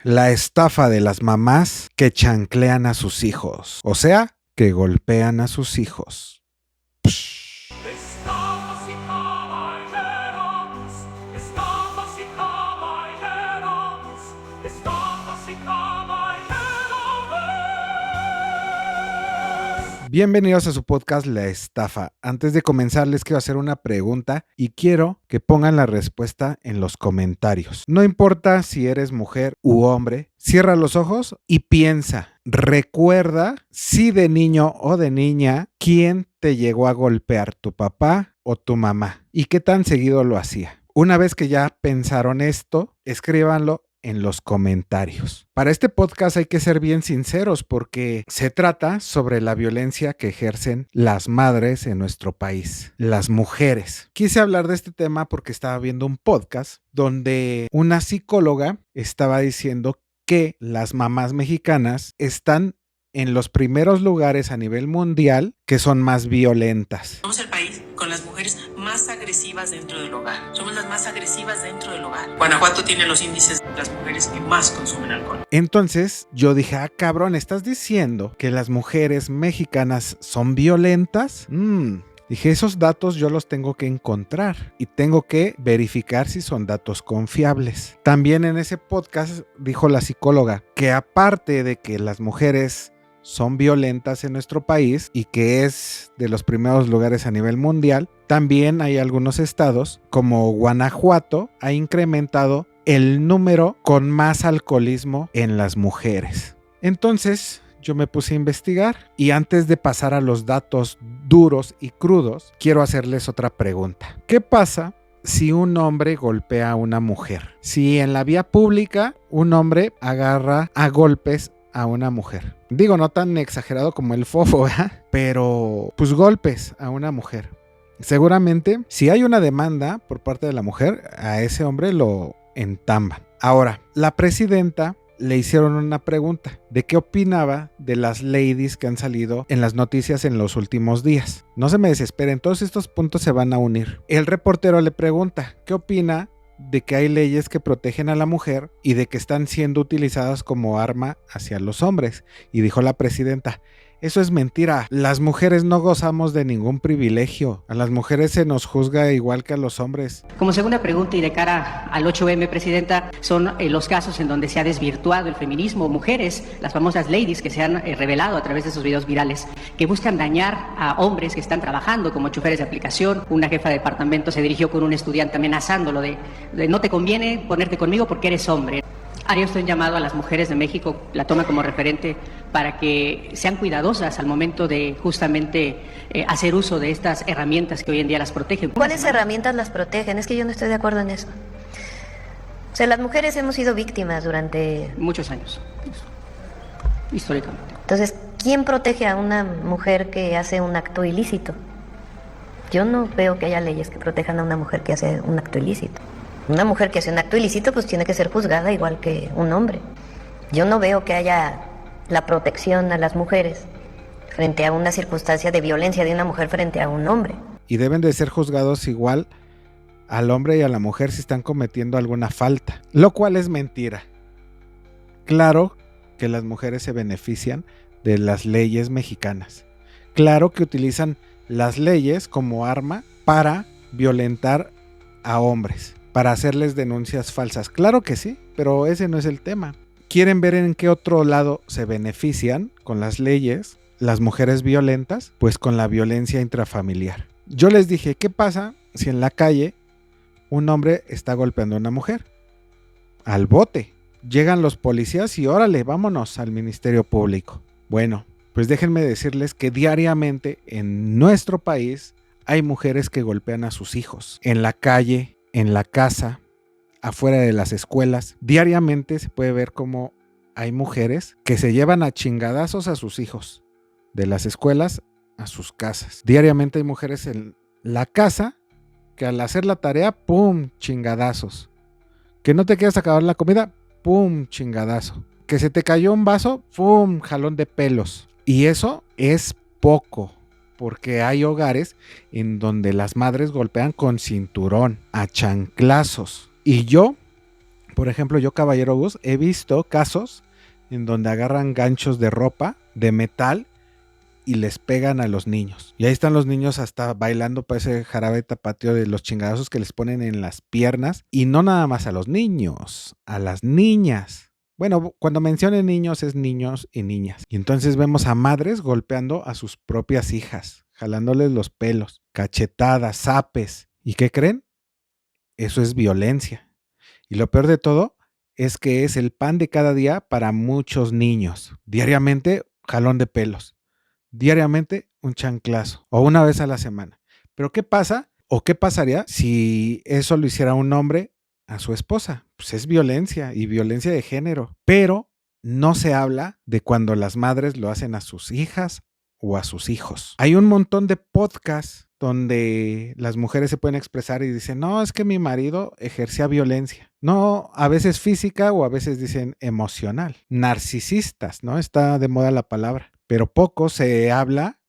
La estafa de las mamás que chanclean a sus hijos, o sea, que golpean a sus hijos. Bienvenidos a su podcast La Estafa. Antes de comenzar les quiero hacer una pregunta y quiero que pongan la respuesta en los comentarios. No importa si eres mujer u hombre, cierra los ojos y piensa. Recuerda si de niño o de niña, quién te llegó a golpear, tu papá o tu mamá y qué tan seguido lo hacía. Una vez que ya pensaron esto, escríbanlo en los comentarios. Para este podcast hay que ser bien sinceros porque se trata sobre la violencia que ejercen las madres en nuestro país, las mujeres. Quise hablar de este tema porque estaba viendo un podcast donde una psicóloga estaba diciendo que las mamás mexicanas están en los primeros lugares a nivel mundial que son más violentas. Somos el país con las mujeres más agresivas dentro del hogar. Somos las más agresivas dentro del hogar. Guanajuato tiene los índices de las mujeres que más consumen alcohol. Entonces yo dije, cabrón, ¿estás diciendo que las mujeres mexicanas son violentas? Dije, esos datos yo los tengo que encontrar y tengo que verificar si son datos confiables. También en ese podcast dijo la psicóloga que aparte de que las mujeres son violentas en nuestro país y que es de los primeros lugares a nivel mundial, también hay algunos estados como Guanajuato ha incrementado el número con más alcoholismo en las mujeres. Entonces yo me puse a investigar y antes de pasar a los datos duros y crudos, quiero hacerles otra pregunta. ¿Qué pasa si un hombre golpea a una mujer? Si en la vía pública un hombre agarra a golpes a una mujer. Digo, no tan exagerado como el fofo, ¿verdad? Pero pues golpes a una mujer. Seguramente, si hay una demanda por parte de la mujer, a ese hombre lo entamban. Ahora, la presidenta le hicieron una pregunta de qué opinaba de las ladies que han salido en las noticias en los últimos días. No se me desesperen, todos estos puntos se van a unir. El reportero le pregunta, ¿qué opina de que hay leyes que protegen a la mujer y de que están siendo utilizadas como arma hacia los hombres? Y dijo la presidenta, eso es mentira, las mujeres no gozamos de ningún privilegio, a las mujeres se nos juzga igual que a los hombres. Como segunda pregunta y de cara al 8M, presidenta, son los casos en donde se ha desvirtuado el feminismo, mujeres, las famosas ladies que se han revelado a través de sus videos virales, que buscan dañar a hombres que están trabajando como choferes de aplicación. Una jefa de departamento se dirigió con un estudiante amenazándolo de no te conviene ponerte conmigo porque eres hombre. Haría usted un llamado a las mujeres de México, la toma como referente, para que sean cuidadosas al momento de justamente hacer uso de estas herramientas que hoy en día las protegen. ¿Cuáles herramientas las protegen? Es que yo no estoy de acuerdo en eso. O sea, las mujeres hemos sido víctimas durante muchos años, históricamente. Entonces, ¿quién protege a una mujer que hace un acto ilícito? Yo no veo que haya leyes que protejan a una mujer que hace un acto ilícito. Una mujer que hace un acto ilícito pues tiene que ser juzgada igual que un hombre. Yo no veo que haya la protección a las mujeres frente a una circunstancia de violencia de una mujer frente a un hombre. Y deben de ser juzgados igual al hombre y a la mujer si están cometiendo alguna falta, lo cual es mentira. Claro que las mujeres se benefician de las leyes mexicanas. Claro que utilizan las leyes como arma para violentar a hombres, para hacerles denuncias falsas. Claro que sí, pero ese no es el tema. ¿Quieren ver en qué otro lado se benefician con las leyes las mujeres violentas? Pues con la violencia intrafamiliar. Yo les dije, ¿qué pasa si en la calle un hombre está golpeando a una mujer? Al bote. Llegan los policías y órale, vámonos al Ministerio Público. Bueno, pues déjenme decirles que diariamente en nuestro país hay mujeres que golpean a sus hijos en la calle, en la casa, afuera de las escuelas. Diariamente se puede ver cómo hay mujeres que se llevan a chingadazos a sus hijos, de las escuelas a sus casas. Diariamente hay mujeres en la casa que al hacer la tarea, ¡pum!, chingadazos. Que no te quieras acabar la comida, ¡pum!, chingadazo. Que se te cayó un vaso, ¡pum!, jalón de pelos. Y eso es poco. Porque hay hogares en donde las madres golpean con cinturón, a chanclazos. Y yo Por ejemplo, yo, Caballero Gus, he visto casos en donde agarran ganchos de ropa, de metal, y les pegan a los niños. Y ahí están los niños hasta bailando para ese jarabe tapatío de los chingadazos que les ponen en las piernas. Y no nada más a los niños, a las niñas. Bueno, cuando mencionen niños es niños y niñas. Y entonces vemos a madres golpeando a sus propias hijas, jalándoles los pelos, cachetadas, zapes. ¿Y qué creen? Eso es violencia. Y lo peor de todo es que es el pan de cada día para muchos niños. Diariamente, jalón de pelos. Diariamente, un chanclazo. O una vez a la semana. Pero ¿qué pasa? ¿O qué pasaría si eso lo hiciera un hombre a su esposa? Pues es violencia y violencia de género. Pero no se habla de cuando las madres lo hacen a sus hijas o a sus hijos. Hay un montón de podcasts donde las mujeres se pueden expresar y dicen, no, es que mi marido ejercía violencia. No, a veces física o a veces dicen emocional. Narcisistas, ¿no? Está de moda la palabra. Pero poco se habla.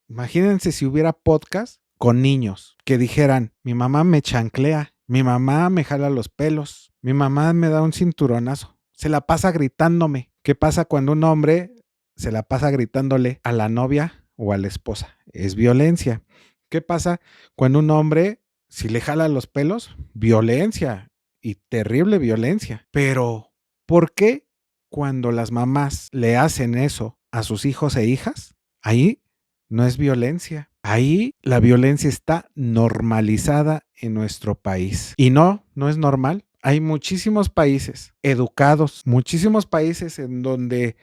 Imagínense si hubiera podcast con niños que dijeran, mi mamá me chanclea, mi mamá me jala los pelos, mi mamá me da un cinturonazo, se la pasa gritándome. ¿Qué pasa cuando un hombre se la pasa gritándole a la novia o a la esposa? Es violencia. ¿Qué pasa cuando un hombre, si le jala los pelos? Violencia y terrible violencia. Pero, ¿por qué cuando las mamás le hacen eso a sus hijos e hijas? Ahí no es violencia. Ahí la violencia está normalizada en nuestro país. Y no es normal. Hay muchísimos países educados, muchísimos países en donde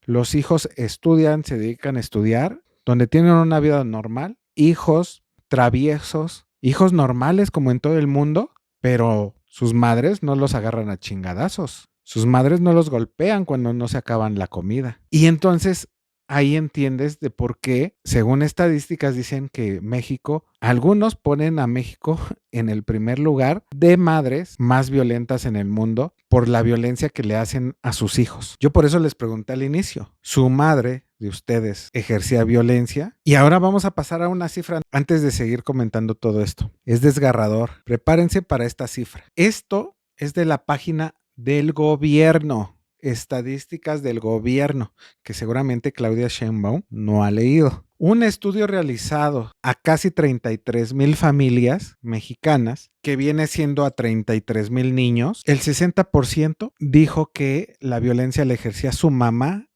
los hijos estudian, se dedican a estudiar, donde tienen una vida normal, hijos traviesos, hijos normales como en todo el mundo, pero sus madres no los agarran a chingadazos. Sus madres no los golpean cuando no se acaban la comida. Y entonces ahí entiendes de por qué, según estadísticas, dicen que México, algunos ponen a México en el primer lugar de madres más violentas en el mundo por la violencia que le hacen a sus hijos. Yo por eso les pregunté al inicio, ¿su madre de ustedes ejercía violencia? Y ahora vamos a pasar a una cifra antes de seguir comentando todo esto. Es desgarrador. Prepárense para esta cifra. Esto es de la página del gobierno. Estadísticas del gobierno, que seguramente Claudia Sheinbaum no ha leído. Un estudio realizado a casi 33,000 familias mexicanas, que viene siendo a 33,000 niños, el 60% dijo que la violencia la ejercía su mamá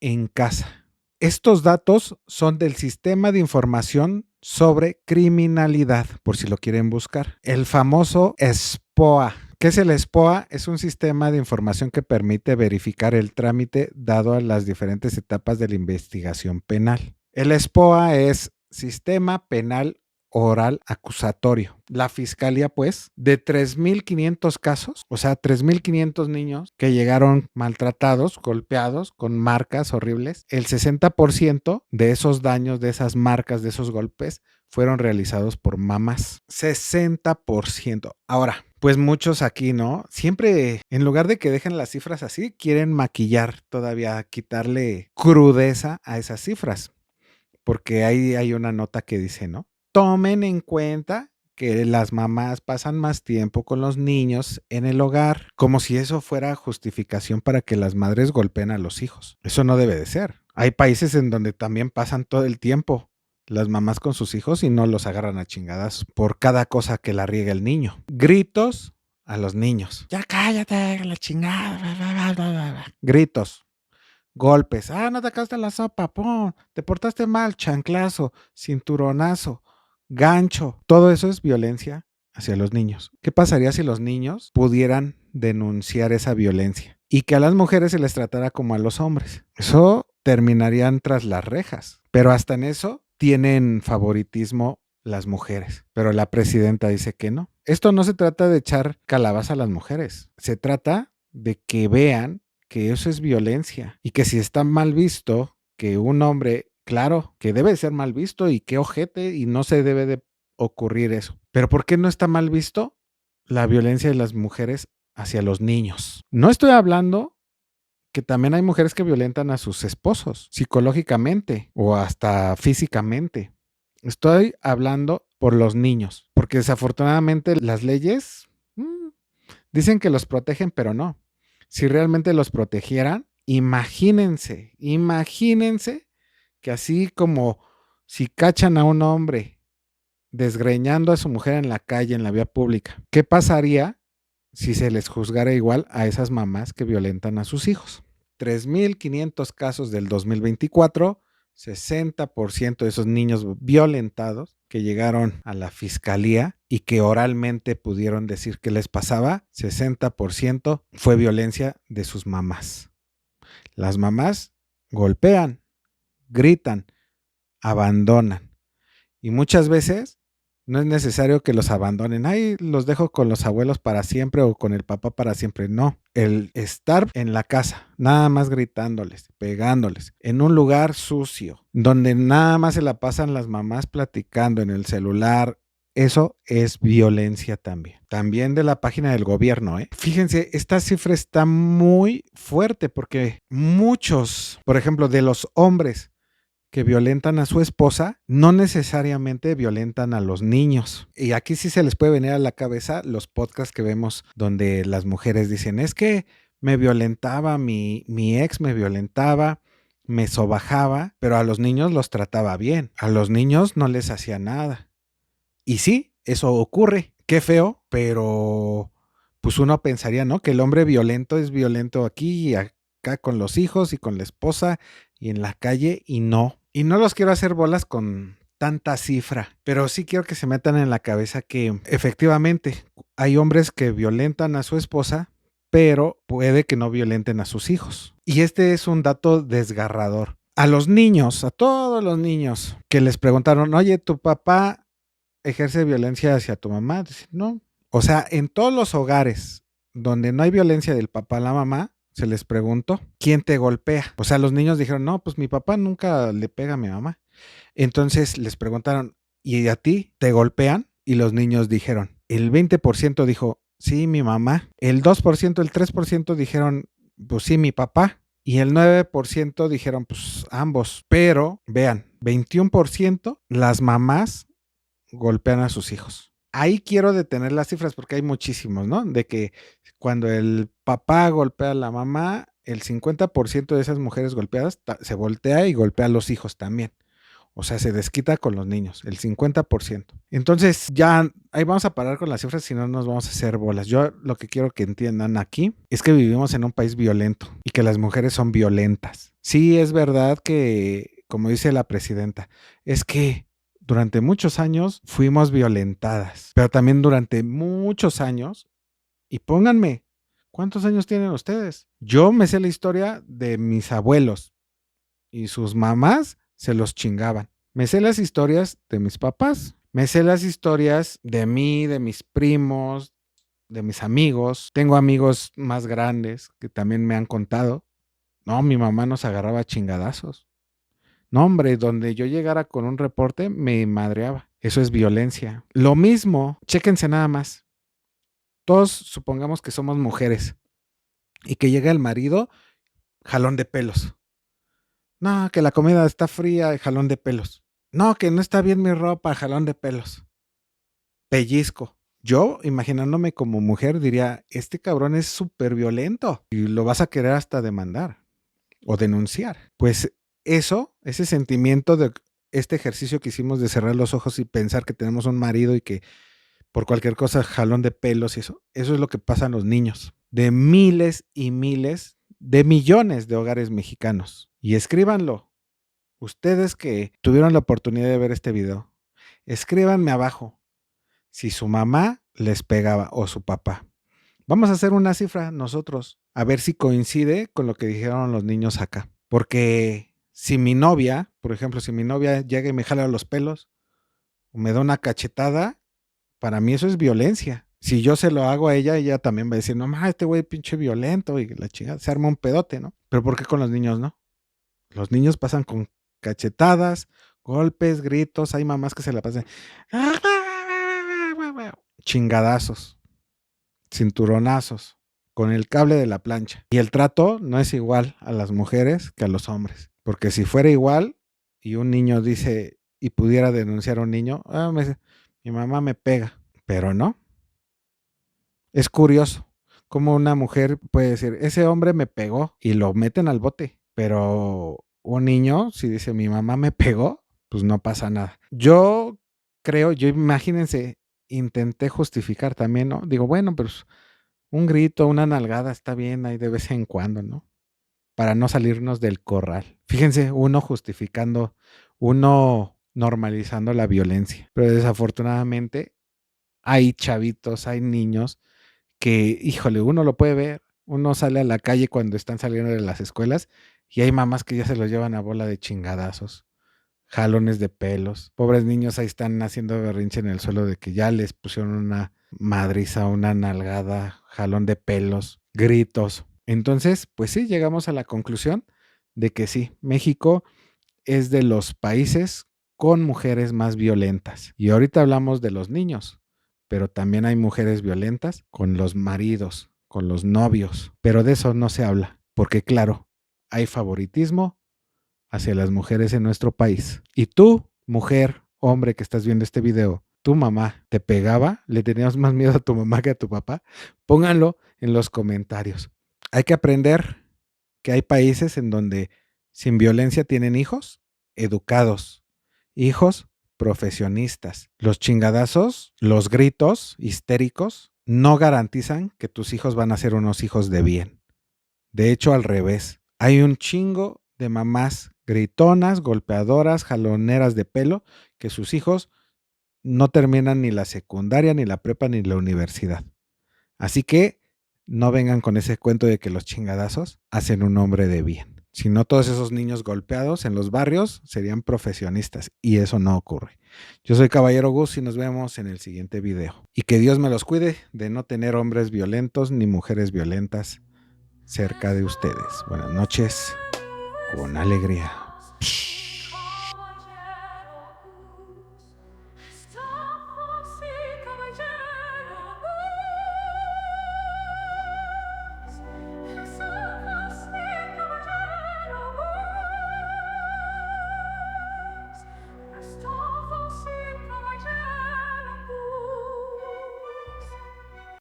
en casa. Estos datos son del Sistema de Información sobre Criminalidad, por si lo quieren buscar. El famoso SPOA. ¿Qué es el SPOA? Es un sistema de información que permite verificar el trámite dado a las diferentes etapas de la investigación penal. El SPOA es Sistema Penal Oral Acusatorio. La fiscalía, pues, de 3,500 casos, o sea, 3,500 niños que llegaron maltratados, golpeados, con marcas horribles, el 60% de esos daños, de esas marcas, de esos golpes, fueron realizados por mamás. 60%. Ahora, pues muchos aquí, ¿no? Siempre, en lugar de que dejen las cifras así, quieren maquillar todavía, quitarle crudeza a esas cifras. Porque ahí hay una nota que dice, ¿no? Tomen en cuenta que las mamás pasan más tiempo con los niños en el hogar, como si eso fuera justificación para que las madres golpeen a los hijos. Eso no debe de ser. Hay países en donde también pasan todo el tiempo las mamás con sus hijos y no los agarran a chingadas por cada cosa que la riega el niño. Gritos a los niños. Ya cállate, la chingada. Gritos. Golpes. No te acabaste la sopa. ¡Pum! Te portaste mal. Chanclazo. Cinturonazo. Gancho. Todo eso es violencia hacia los niños. ¿Qué pasaría si los niños pudieran denunciar esa violencia y que a las mujeres se les tratara como a los hombres? Eso terminarían tras las rejas. Pero hasta en eso tienen favoritismo las mujeres. Pero la presidenta dice que no. Esto no se trata de echar calabaza a las mujeres. Se trata de que vean que eso es violencia y que si está mal visto que un hombre, claro, que debe ser mal visto y qué ojete y no se debe de ocurrir eso. Pero ¿por qué no está mal visto la violencia de las mujeres hacia los niños? No estoy hablando que también hay mujeres que violentan a sus esposos psicológicamente o hasta físicamente. Estoy hablando por los niños, porque desafortunadamente las leyes Dicen que los protegen, pero no. Si realmente los protegieran, imagínense que así como si cachan a un hombre desgreñando a su mujer en la calle, en la vía pública, ¿qué pasaría si se les juzgara igual a esas mamás que violentan a sus hijos? 3,500 casos del 2024, 60% de esos niños violentados que llegaron a la fiscalía y que oralmente pudieron decir qué les pasaba, 60% fue violencia de sus mamás. Las mamás golpean, gritan, abandonan. Y muchas veces no es necesario que los abandonen. Ay, los dejo con los abuelos para siempre o con el papá para siempre. No, el estar en la casa, nada más gritándoles, pegándoles, en un lugar sucio, donde nada más se la pasan las mamás platicando en el celular, eso es violencia también. También de la página del gobierno, ¿eh? Fíjense, esta cifra está muy fuerte porque muchos, por ejemplo, de los hombres que violentan a su esposa, no necesariamente violentan a los niños. Y aquí sí se les puede venir a la cabeza los podcasts que vemos donde las mujeres dicen, es que me violentaba, mi ex me violentaba, me sobajaba, pero a los niños los trataba bien. A los niños no les hacía nada. Y sí, eso ocurre. Qué feo, pero pues uno pensaría, ¿no? Que el hombre violento es violento aquí y acá con los hijos y con la esposa y en la calle, y no. Y no los quiero hacer bolas con tanta cifra, pero sí quiero que se metan en la cabeza que efectivamente hay hombres que violentan a su esposa, pero puede que no violenten a sus hijos. Y este es un dato desgarrador. A los niños, a todos los niños que les preguntaron, oye, ¿tu papá ejerce violencia hacia tu mamá? Dicen, no. O sea, en todos los hogares donde no hay violencia del papá a la mamá, se les preguntó, ¿quién te golpea? O sea, los niños dijeron, no, pues mi papá nunca le pega a mi mamá. Entonces les preguntaron, ¿y a ti te golpean? Y los niños dijeron, el 20% dijo, sí, mi mamá. El 2%, el 3% dijeron, pues sí, mi papá. Y el 9% dijeron, pues ambos. Pero, vean, 21% las mamás golpean a sus hijos. Ahí quiero detener las cifras porque hay muchísimos, ¿no? De que cuando el papá golpea a la mamá, el 50% de esas mujeres golpeadas se voltea y golpea a los hijos también. O sea, se desquita con los niños, el 50%. Entonces, ya ahí vamos a parar con las cifras, si no nos vamos a hacer bolas. Yo lo que quiero que entiendan aquí es que vivimos en un país violento y que las mujeres son violentas. Sí, es verdad que, como dice la presidenta, es que durante muchos años fuimos violentadas, pero también durante muchos años, y pónganme, ¿cuántos años tienen ustedes? Yo me sé la historia de mis abuelos y sus mamás se los chingaban. Me sé las historias de mis papás, me sé las historias de mí, de mis primos, de mis amigos. Tengo amigos más grandes que también me han contado. No, mi mamá nos agarraba a chingadazos. No, hombre, donde yo llegara con un reporte me madreaba. Eso es violencia. Lo mismo, chéquense nada más. Todos supongamos que somos mujeres y que llega el marido, jalón de pelos. No, que la comida está fría, jalón de pelos. No, que no está bien mi ropa, jalón de pelos. Pellizco. Yo, imaginándome como mujer, diría, este cabrón es súper violento y lo vas a querer hasta demandar o denunciar. Pues eso, ese sentimiento de este ejercicio que hicimos de cerrar los ojos y pensar que tenemos un marido y que por cualquier cosa jalón de pelos y eso es lo que pasa a los niños de miles y miles de millones de hogares mexicanos. Y escríbanlo. Ustedes que tuvieron la oportunidad de ver este video, escríbanme abajo si su mamá les pegaba o su papá. Vamos a hacer una cifra nosotros, a ver si coincide con lo que dijeron los niños acá. Porque si mi novia, por ejemplo, si mi novia llega y me jala los pelos o me da una cachetada, para mí eso es violencia. Si yo se lo hago a ella, ella también va a decir, no mames, este güey pinche violento y la chingada, se arma un pedote, ¿no? Pero ¿por qué con los niños no? Los niños pasan con cachetadas, golpes, gritos, hay mamás que se la pasan chingadazos, cinturonazos, con el cable de la plancha. Y el trato no es igual a las mujeres que a los hombres. Porque si fuera igual y un niño dice y pudiera denunciar a un niño, mi mamá me pega, pero no. Es curioso. Como una mujer puede decir, ese hombre me pegó y lo meten al bote, pero un niño, si dice mi mamá me pegó, pues no pasa nada. Yo imagínense, intenté justificar también, ¿no? Digo, bueno, pues un grito, una nalgada está bien ahí de vez en cuando, ¿no? Para no salirnos del corral. Fíjense, uno justificando, uno normalizando la violencia. Pero desafortunadamente hay chavitos, hay niños que, híjole, uno lo puede ver. Uno sale a la calle cuando están saliendo de las escuelas y hay mamás que ya se los llevan a bola de chingadazos, jalones de pelos. Pobres niños ahí están haciendo berrinche en el suelo de que ya les pusieron una madriza, una nalgada, jalón de pelos, gritos. Entonces, pues sí, llegamos a la conclusión de que sí, México es de los países con mujeres más violentas. Y ahorita hablamos de los niños, pero también hay mujeres violentas con los maridos, con los novios. Pero de eso no se habla, porque claro, hay favoritismo hacia las mujeres en nuestro país. Y tú, mujer, hombre que estás viendo este video, ¿tu mamá te pegaba? ¿Le tenías más miedo a tu mamá que a tu papá? Pónganlo en los comentarios. Hay que aprender que hay países en donde sin violencia tienen hijos educados, hijos profesionistas. Los chingadazos, los gritos histéricos no garantizan que tus hijos van a ser unos hijos de bien. De hecho, al revés. Hay un chingo de mamás gritonas, golpeadoras, jaloneras de pelo, que sus hijos no terminan ni la secundaria, ni la prepa, ni la universidad. Así que no vengan con ese cuento de que los chingadazos hacen un hombre de bien. Si no, todos esos niños golpeados en los barrios serían profesionistas y eso no ocurre. Yo soy Caballero Gus y nos vemos en el siguiente video. Y que Dios me los cuide de no tener hombres violentos ni mujeres violentas cerca de ustedes. Buenas noches, con alegría.